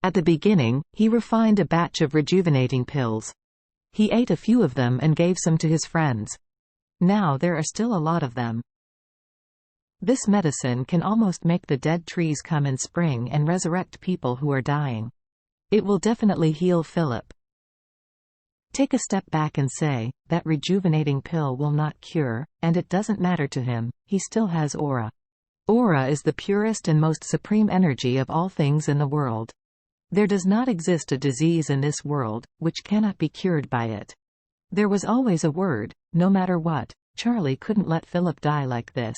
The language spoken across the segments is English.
At the beginning, he refined a batch of rejuvenating pills. He ate a few of them and gave some to his friends. Now there are still a lot of them. This medicine can almost make the dead trees come in spring and resurrect people who are dying. It will definitely heal Philip. Take a step back and say, that rejuvenating pill will not cure, and it doesn't matter to him, he still has aura. Aura is the purest and most supreme energy of all things in the world. There does not exist a disease in this world, which cannot be cured by it. There was always a word, no matter what, Charlie couldn't let Philip die like this.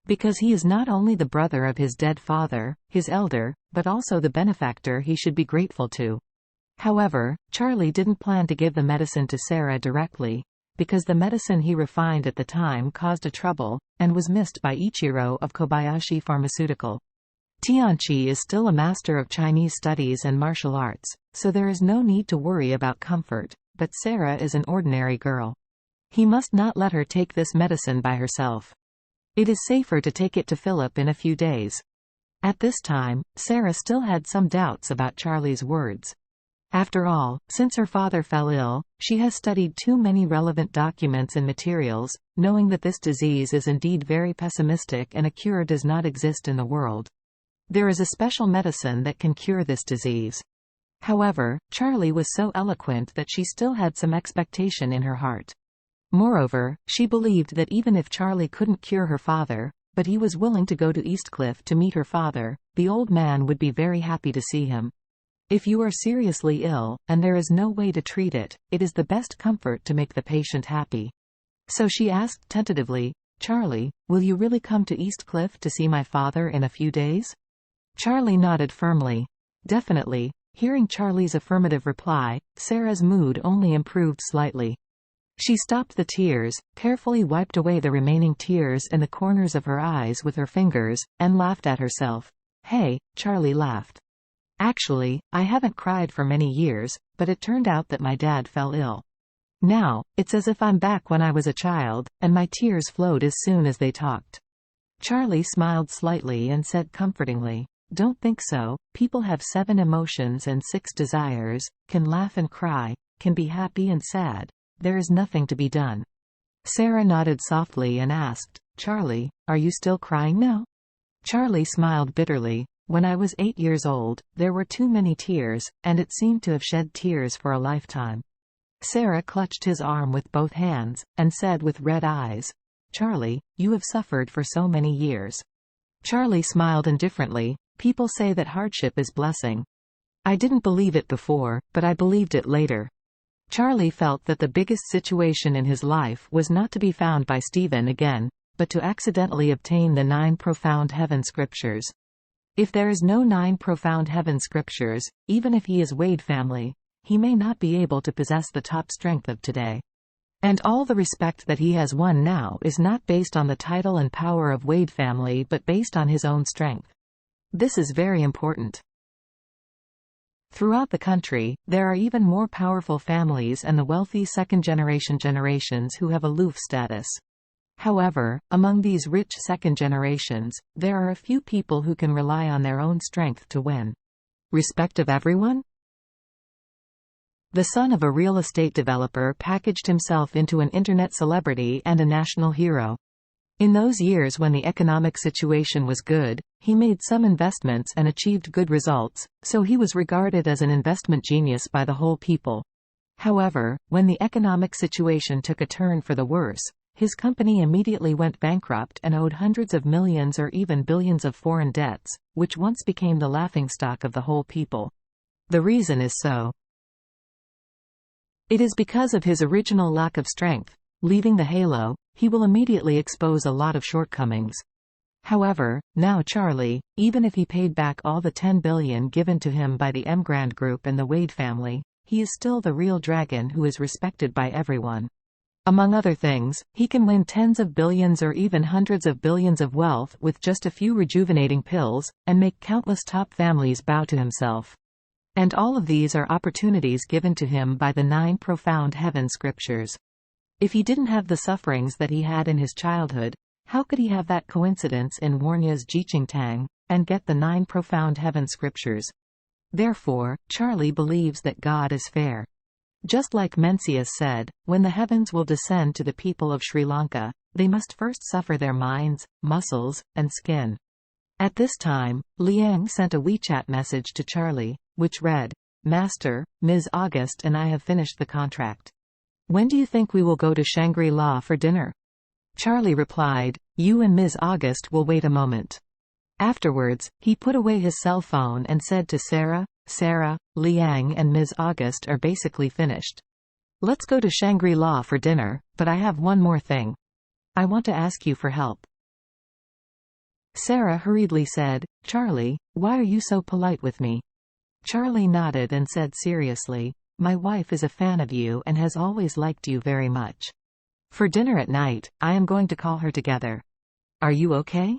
Because he is not only the brother of his dead father, his elder, but also the benefactor he should be grateful to. However, Charlie didn't plan to give the medicine to Sarah directly, because the medicine he refined at the time caused a trouble, and was missed by Ichiro of Kobayashi Pharmaceutical. Tianqi is still a master of Chinese studies and martial arts, so there is no need to worry about comfort, but Sarah is an ordinary girl. He must not let her take this medicine by herself. It is safer to take it to Philip in a few days. At this time, Sarah still had some doubts about Charlie's words. After all, since her father fell ill, she has studied too many relevant documents and materials, knowing that this disease is indeed very pessimistic and a cure does not exist in the world. There is a special medicine that can cure this disease. However, Charlie was so eloquent that she still had some expectation in her heart. Moreover, she believed that even if Charlie couldn't cure her father, but he was willing to go to Eastcliff to meet her father, the old man would be very happy to see him. If you are seriously ill, and there is no way to treat it, it is the best comfort to make the patient happy. So she asked tentatively, Charlie, will you really come to Eastcliff to see my father in a few days? Charlie nodded firmly. Definitely. Hearing Charlie's affirmative reply, Sarah's mood only improved slightly. She stopped the tears, carefully wiped away the remaining tears in the corners of her eyes with her fingers, and laughed at herself. Hey, Charlie laughed. Actually, I haven't cried for many years, but it turned out that my dad fell ill. Now, it's as if I'm back when I was a child, and my tears flowed as soon as they talked. Charlie smiled slightly and said comfortingly, don't think so, people have 7 emotions and 6 desires, can laugh and cry, can be happy and sad. There is nothing to be done. Sarah nodded softly and asked, Charlie, are you still crying now? Charlie smiled bitterly. When I was 8 years old, there were too many tears, and it seemed to have shed tears for a lifetime. Sarah clutched his arm with both hands, and said with red eyes, Charlie, you have suffered for so many years. Charlie smiled indifferently. People say that hardship is blessing. I didn't believe it before, but I believed it later. Charlie felt that the biggest situation in his life was not to be found by Stephen again, but to accidentally obtain the 9 profound heaven scriptures. If there is no 9 profound heaven scriptures, even if he is Wade family, he may not be able to possess the top strength of today. And all the respect that he has won now is not based on the title and power of Wade family but based on his own strength. This is very important. Throughout the country, there are even more powerful families and the wealthy second-generation generations who have aloof status. However, among these rich second generations, there are a few people who can rely on their own strength to win. Respect of everyone? The son of a real estate developer packaged himself into an internet celebrity and a national hero. In those years when the economic situation was good, he made some investments and achieved good results, so he was regarded as an investment genius by the whole people. However, when the economic situation took a turn for the worse, his company immediately went bankrupt and owed hundreds of millions or even billions of foreign debts, which once became the laughingstock of the whole people. The reason is so. It is because of his original lack of strength. Leaving the halo, he will immediately expose a lot of shortcomings. However, now Charlie, even if he paid back all the 10 billion given to him by the Emgrand Group and the Wade family, he is still the real dragon who is respected by everyone. Among other things, he can win tens of billions or even hundreds of billions of wealth with just a few rejuvenating pills, and make countless top families bow to himself. And all of these are opportunities given to him by the 9 profound heaven scriptures. If he didn't have the sufferings that he had in his childhood, how could he have that coincidence in Warnya's Jiqingtang, and get the 9 profound heaven scriptures? Therefore, Charlie believes that God is fair. Just like Mencius said, when the heavens will descend to the people of Sri Lanka, they must first suffer their minds, muscles, and skin. At this time, Liang sent a WeChat message to Charlie, which read, "Master, Ms. August and I have finished the contract. When do you think we will go to Shangri-La for dinner?" Charlie replied, "You and Ms. August will wait a moment." Afterwards, he put away his cell phone and said to Sarah, Liang and Ms. August are basically finished. Let's go to Shangri-La for dinner, but I have one more thing. I want to ask you for help. Sarah hurriedly said, "Charlie, why are you so polite with me?" Charlie nodded and said seriously, "My wife is a fan of you and has always liked you very much. For dinner at night, I am going to call her together. Are you okay?"